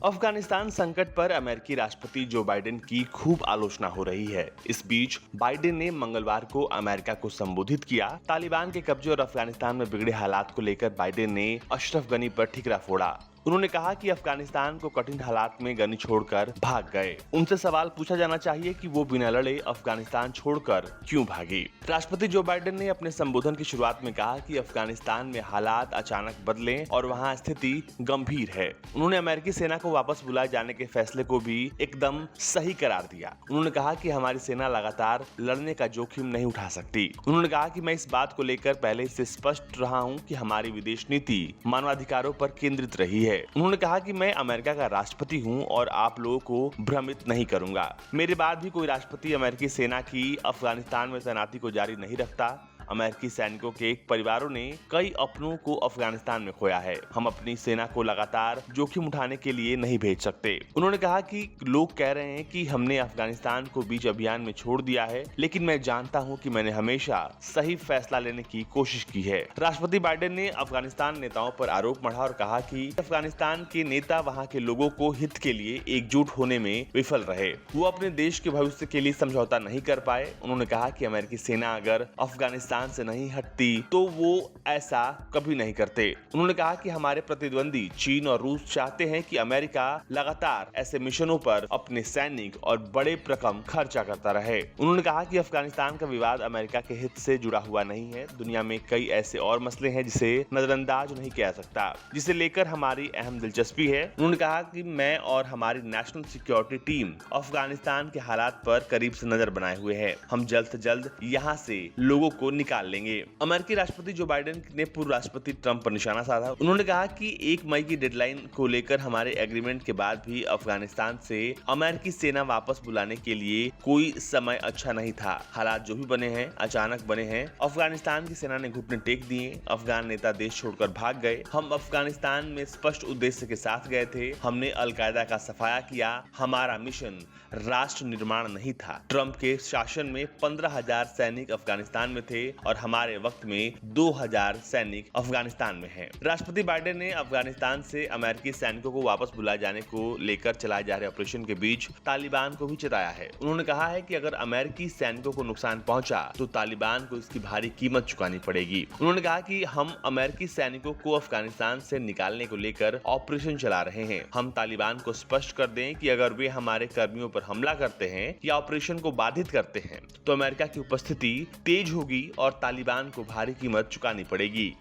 अफगानिस्तान संकट पर अमेरिकी राष्ट्रपति जो बाइडेन की खूब आलोचना हो रही है। इस बीच बाइडेन ने मंगलवार को अमेरिका को संबोधित किया। तालिबान के कब्जे और अफगानिस्तान में बिगड़े हालात को लेकर बाइडेन ने अशरफ गनी पर ठिकरा फोड़ा। उन्होंने कहा कि अफगानिस्तान को कठिन हालात में गनी छोड़कर भाग गए। उनसे सवाल पूछा जाना चाहिए कि वो बिना लड़े अफगानिस्तान छोड़कर क्यों भागे। राष्ट्रपति जो बाइडेन ने अपने संबोधन की शुरुआत में कहा कि अफगानिस्तान में हालात अचानक बदले और वहां स्थिति गंभीर है। उन्होंने अमेरिकी सेना को वापस बुलाए जाने के फैसले को भी एकदम सही करार दिया। उन्होंने कहा कि हमारी सेना लगातार लड़ने का जोखिम नहीं उठा सकती। उन्होंने कहा कि मैं इस बात को लेकर पहले से स्पष्ट रहा हूं कि हमारी विदेश नीति मानवाधिकारों पर केंद्रित रही है। उन्होंने कहा कि मैं अमेरिका का राष्ट्रपति हूं और आप लोगों को भ्रमित नहीं करूंगा। मेरे बाद भी कोई राष्ट्रपति अमेरिकी सेना की अफगानिस्तान में तैनाती को जारी नहीं रखता। अमेरिकी सैनिकों के परिवारों ने कई अपनों को अफगानिस्तान में खोया है। हम अपनी सेना को लगातार जोखिम उठाने के लिए नहीं भेज सकते। उन्होंने कहा कि लोग कह रहे हैं कि हमने अफगानिस्तान को बीच अभियान में छोड़ दिया है, लेकिन मैं जानता हूं कि मैंने हमेशा सही फैसला लेने की कोशिश की है। राष्ट्रपति बाइडेन ने अफगानिस्तान नेताओं पर आरोप मढ़ा और कहा कि अफगानिस्तान के नेता वहां के लोगों को हित के लिए एकजुट होने में विफल रहे। वो अपने देश के भविष्य के लिए समझौता नहीं कर पाए। उन्होंने कहा कि अमेरिकी सेना अगर अफगानिस्तान से नहीं हटती तो वो ऐसा कभी नहीं करते। उन्होंने कहा कि हमारे प्रतिद्वंदी चीन और रूस चाहते हैं कि अमेरिका लगातार ऐसे मिशनों पर अपने सैनिक और बड़े रकम खर्चा करता रहे। उन्होंने कहा कि अफगानिस्तान का विवाद अमेरिका के हित से जुड़ा हुआ नहीं है। दुनिया में कई ऐसे और मसले हैं जिसे नजरअंदाज नहीं किया सकता, जिसे लेकर हमारी अहम दिलचस्पी है। उन्होंने कहा कि मैं और हमारी नेशनल सिक्योरिटी टीम अफगानिस्तान के हालात पर करीब से नजर बनाए हुए है। हम जल्द से जल्द यहाँ से लोगों को निकाल लेंगे। अमेरिकी राष्ट्रपति जो बाइडेन ने पूर्व राष्ट्रपति ट्रंप पर निशाना साधा। उन्होंने कहा कि 1 मई की डेडलाइन को लेकर हमारे एग्रीमेंट के बाद भी अफगानिस्तान से अमेरिकी सेना वापस बुलाने के लिए कोई समय अच्छा नहीं था। हालात जो भी बने हैं अचानक बने हैं। अफगानिस्तान की सेना ने घुटने टेक दिए। अफगान नेता देश छोड़कर भाग गए। हम अफगानिस्तान में स्पष्ट उद्देश्य के साथ गए थे। हमने अलकायदा का सफाया किया। हमारा मिशन राष्ट्र निर्माण नहीं था। ट्रंप के शासन में 15,000 सैनिक अफगानिस्तान में थे और हमारे वक्त में 2,000 सैनिक अफगानिस्तान में हैं। राष्ट्रपति बाइडेन ने अफगानिस्तान से अमेरिकी सैनिकों को वापस बुलाए जाने को लेकर चलाए जा रहे ऑपरेशन के बीच तालिबान को भी चेताया है। उन्होंने कहा है कि अगर अमेरिकी सैनिकों को नुकसान पहुंचा तो तालिबान को इसकी भारी कीमत चुकानी पड़ेगी। उन्होंने कहा कि हम अमेरिकी सैनिकों को अफगानिस्तान से निकालने को लेकर ऑपरेशन चला रहे हैं। हम तालिबान को स्पष्ट कर दें कि अगर वे हमारे कर्मियों पर हमला करते हैं या ऑपरेशन को बाधित करते हैं तो अमेरिका की उपस्थिति तेज होगी और तालिबान को भारी कीमत चुकानी पड़ेगी।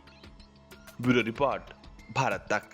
ब्यूरो रिपोर्ट, भारत तक।